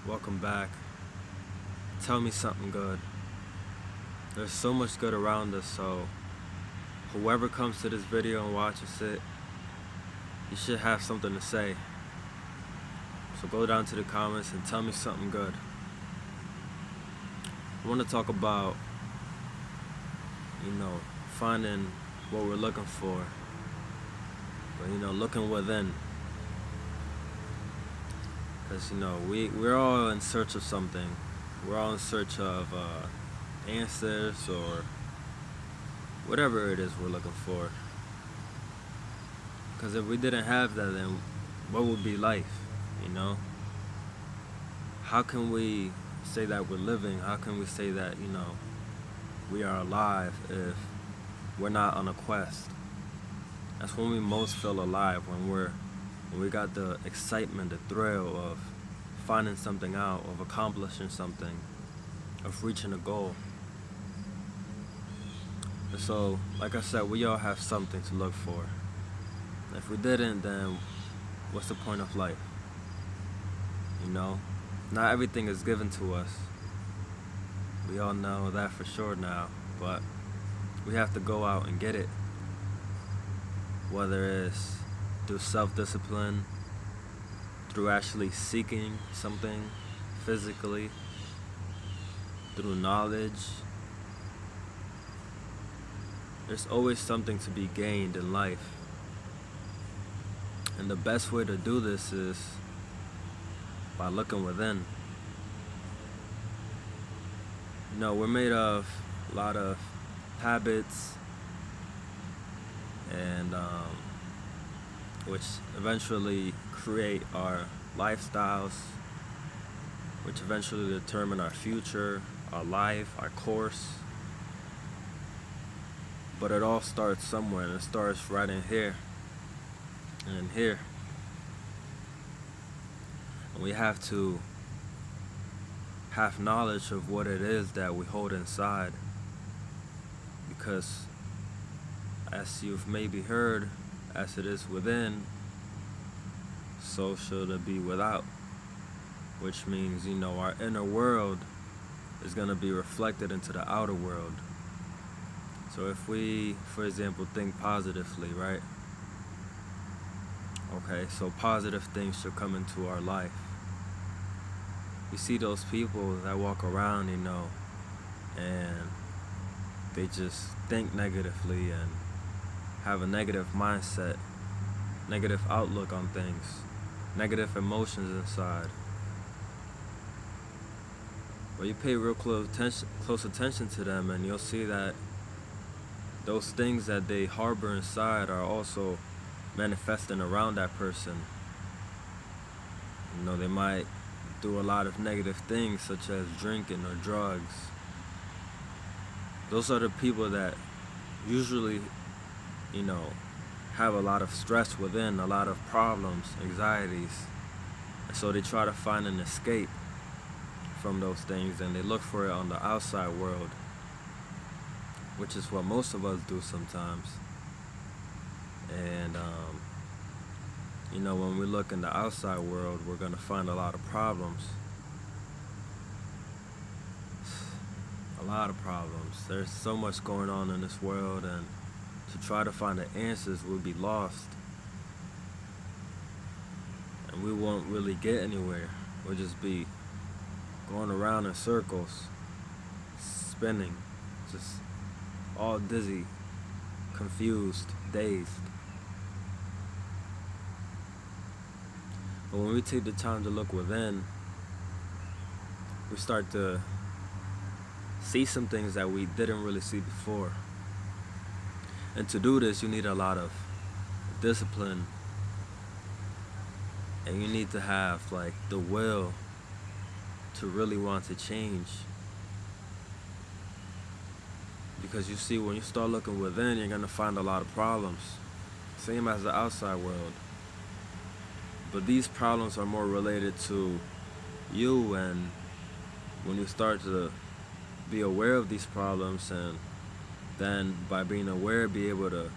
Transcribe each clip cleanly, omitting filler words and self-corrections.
Welcome back. Tell me something good. There's so much good around us, so whoever comes to this video and watches it, you should have something to say. So go down to the comments and tell me something good. I want to talk about, finding what we're looking for, but looking within. Because we're all in search of something. We're all in search of answers or whatever it is we're looking for. Because if we didn't have that, then what would be life? How can we say that we're living? How can we say that we are alive if we're not on a quest? That's when we most feel alive, when we got the excitement, the thrill of finding something out, of accomplishing something, of reaching a goal. And so, like I said, we all have something to look for. If we didn't, then what's the point of life? Not everything is given to us. We all know that for sure now, but we have to go out and get it. Whether it's through self-discipline, through actually seeking something physically, through knowledge. There's always something to be gained in life. And the best way to do this is by looking within. We're made of a lot of habits and which eventually create our lifestyles, which eventually determine our future, our life, our course. But it all starts somewhere, and it starts right in here and in here. And we have to have knowledge of what it is that we hold inside, because as you've maybe heard, as it is within, so should it be without. Which means, our inner world is going to be reflected into the outer world. So if we, for example, think positively, right? Okay, so positive things should come into our life. You see those people that walk around, and they just think negatively and have a negative mindset, negative outlook on things, negative emotions inside. Well, you pay real close attention to them, and you'll see that those things that they harbor inside are also manifesting around that person. They might do a lot of negative things, such as drinking or drugs. Those are the people that usually, have a lot of stress within, a lot of problems, anxieties. And so they try to find an escape from those things, and they look for it on the outside world, which is what most of us do sometimes. And when we look in the outside world, we're going to find a lot of problems. A lot of problems. There's so much going on in this world, and to try to find the answers, we'll be lost. And we won't really get anywhere. We'll just be going around in circles, spinning, just all dizzy, confused, dazed. But when we take the time to look within, we start to see some things that we didn't really see before. And to do this, you need a lot of discipline, and you need to have the will to really want to change. Because you see, when you start looking within, you're gonna find a lot of problems, same as the outside world. But these problems are more related to you, and when you start to be aware of these problems, and then by being aware, be able to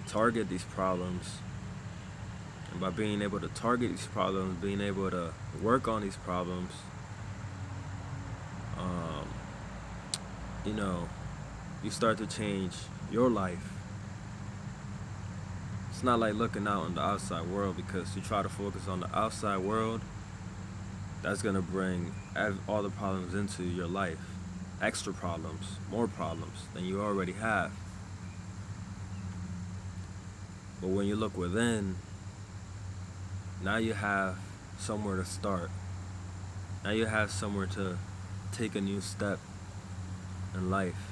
target these problems, and by being able to target these problems, being able to work on these problems, you know, you start to change your life. It's not like looking out on the outside world, because you try to focus on the outside world, that's gonna bring all the problems into your life, extra problems, more problems than you already have. But when you look within, now you have somewhere to start. Now you have somewhere to take a new step in life.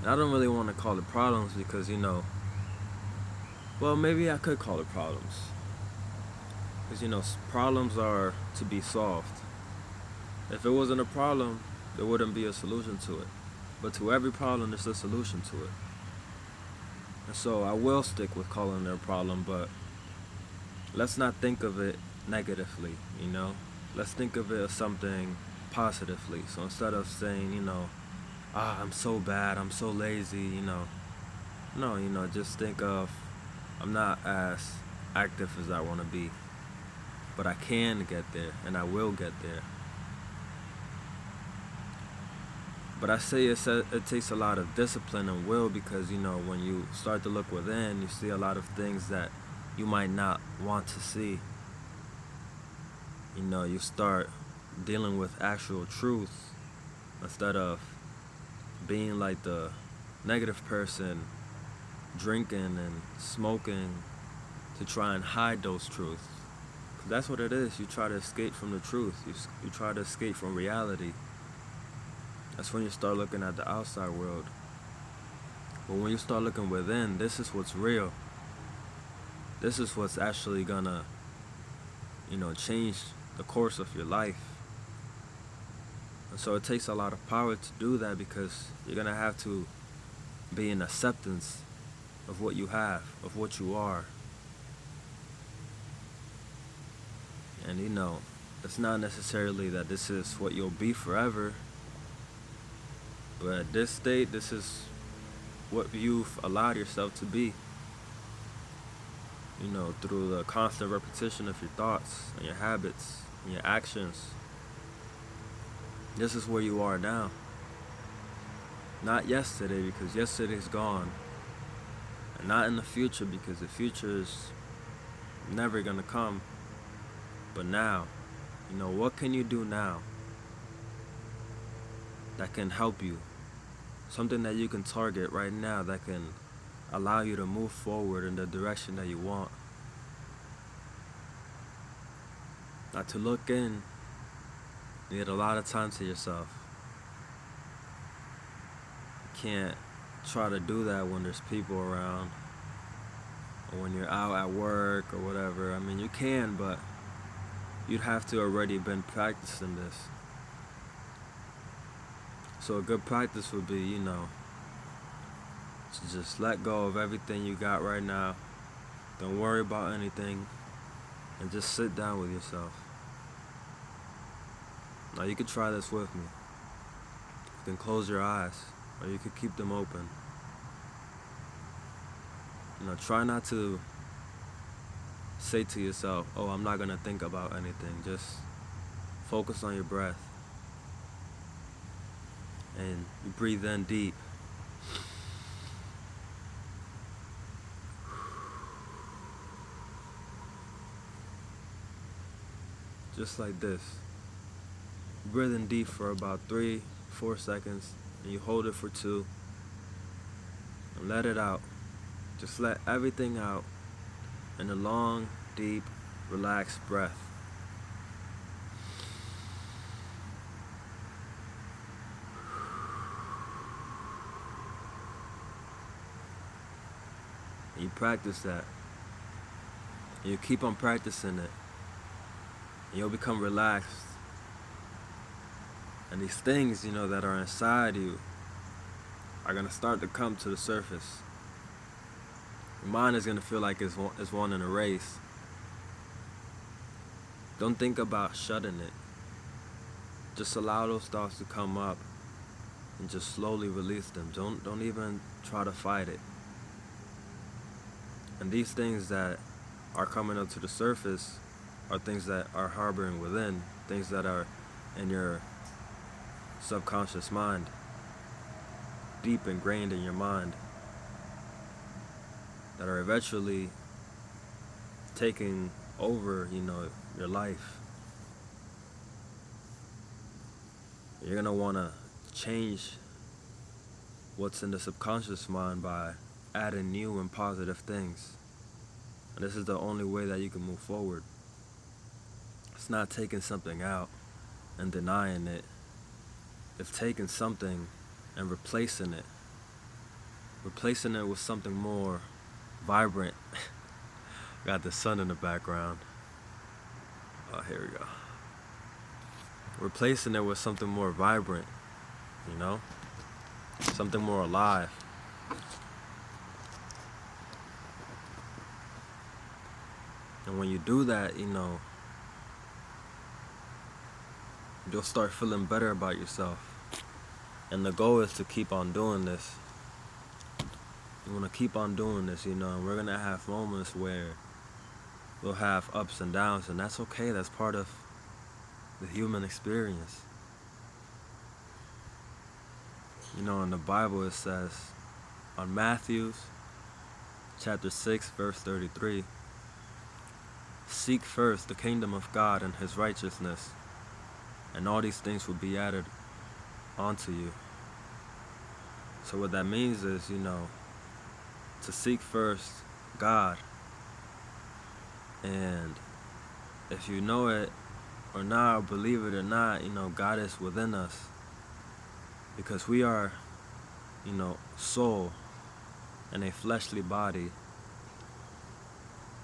And I don't really want to call it problems because, well, maybe I could call it problems. Because, problems are to be solved. If it wasn't a problem, there wouldn't be a solution to it. But to every problem, there's a solution to it. And so I will stick with calling it a problem, but let's not think of it negatively. Let's think of it as something positively. So instead of saying, I'm so bad, I'm so lazy. No, just think of, I'm not as active as I want to be, but I can get there and I will get there. But I say it takes a lot of discipline and will, because, when you start to look within, you see a lot of things that you might not want to see. You start dealing with actual truth instead of being like the negative person, drinking and smoking to try and hide those truths. 'Cause that's what it is. You try to escape from the truth. You try to escape from reality. That's when you start looking at the outside world. But when you start looking within, this is what's real. This is what's actually gonna, change the course of your life. And so it takes a lot of power to do that, because you're gonna have to be in acceptance of what you have, of what you are. And it's not necessarily that this is what you'll be forever, but at this state, this is what you've allowed yourself to be. Through the constant repetition of your thoughts and your habits and your actions. This is where you are now. Not yesterday, because yesterday's gone. And not in the future, because the future is never gonna come. But now, what can you do now that can help you? Something that you can target right now that can allow you to move forward in the direction that you want. Not to look in, you need a lot of time to yourself. You can't try to do that when there's people around, or when you're out at work or whatever. I mean, you can, but you'd have to already been practicing this. So a good practice would be, to just let go of everything you got right now. Don't worry about anything, and just sit down with yourself. Now you could try this with me. You can close your eyes, or you could keep them open. Try not to say to yourself, oh, I'm not gonna think about anything. Just focus on your breath. And you breathe in deep. Just like this. Breathe in deep for about 3-4 seconds, and you hold it for 2, and let it out. Just let everything out in a long, deep, relaxed breath. And you practice that. And you keep on practicing it. And you'll become relaxed. And these things, that are inside you are going to start to come to the surface. Your mind is going to feel like it's won in a race. Don't think about shutting it. Just allow those thoughts to come up and just slowly release them. Don't even try to fight it. And these things that are coming up to the surface are things that are harboring within, things that are in your subconscious mind, deep ingrained in your mind, that are eventually taking over, your life. You're gonna wanna change what's in the subconscious mind by adding new and positive things. And this is the only way that you can move forward. It's not taking something out and denying it. It's taking something and replacing it. Replacing it with something more vibrant. Got the sun in the background. Oh, here we go. Replacing it with something more vibrant, something more alive. And when you do that, you'll start feeling better about yourself. And the goal is to keep on doing this. You want to keep on doing this, and we're going to have moments where we'll have ups and downs, and that's okay. That's part of the human experience. In the Bible it says, on Matthew chapter 6, verse 33, seek first the kingdom of God and his righteousness, and all these things will be added onto you. So what that means is, to seek first God. And if you know it or not, believe it or not, God is within us. Because we are, soul in a fleshly body.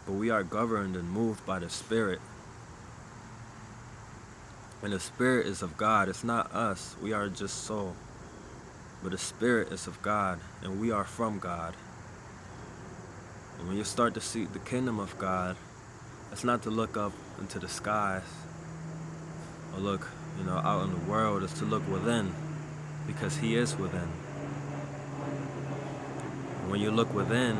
But we are governed and moved by the Spirit. And the Spirit is of God. It's not us. We are just soul. But the Spirit is of God, and we are from God. And when you start to seek the kingdom of God, it's not to look up into the skies or look, out in the world. It's to look within, because he is within. And when you look within,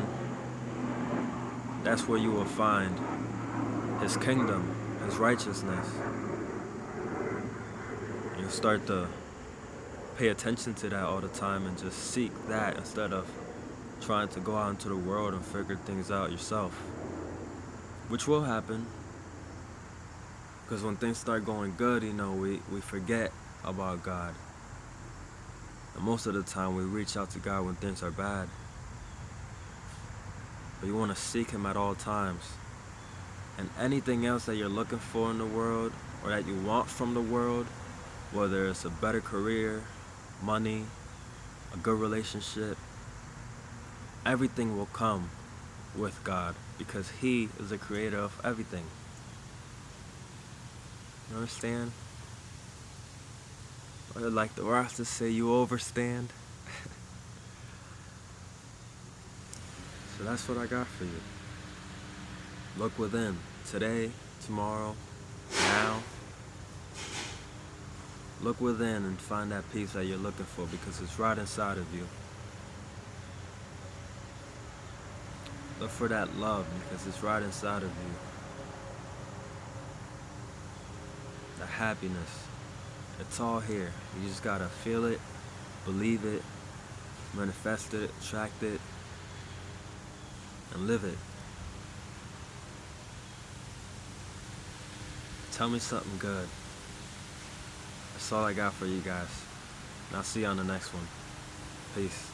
that's where you will find his kingdom, his righteousness. And you start to pay attention to that all the time and just seek that instead of trying to go out into the world and figure things out yourself. Which will happen, because when things start going good, we forget about God. And most of the time we reach out to God when things are bad. But you want to seek him at all times. And anything else that you're looking for in the world, or that you want from the world, whether it's a better career, money, a good relationship, everything will come with God, because he is the creator of everything. You understand? Or like the Rastas say, you overstand. So that's what I got for you. Look within. Today, tomorrow, now. Look within and find that peace that you're looking for, because it's right inside of you. Look for that love, because it's right inside of you. The happiness. It's all here. You just gotta feel it, believe it, manifest it, attract it, and live it. Tell me something good. That's all I got for you guys. And I'll see you on the next one. Peace.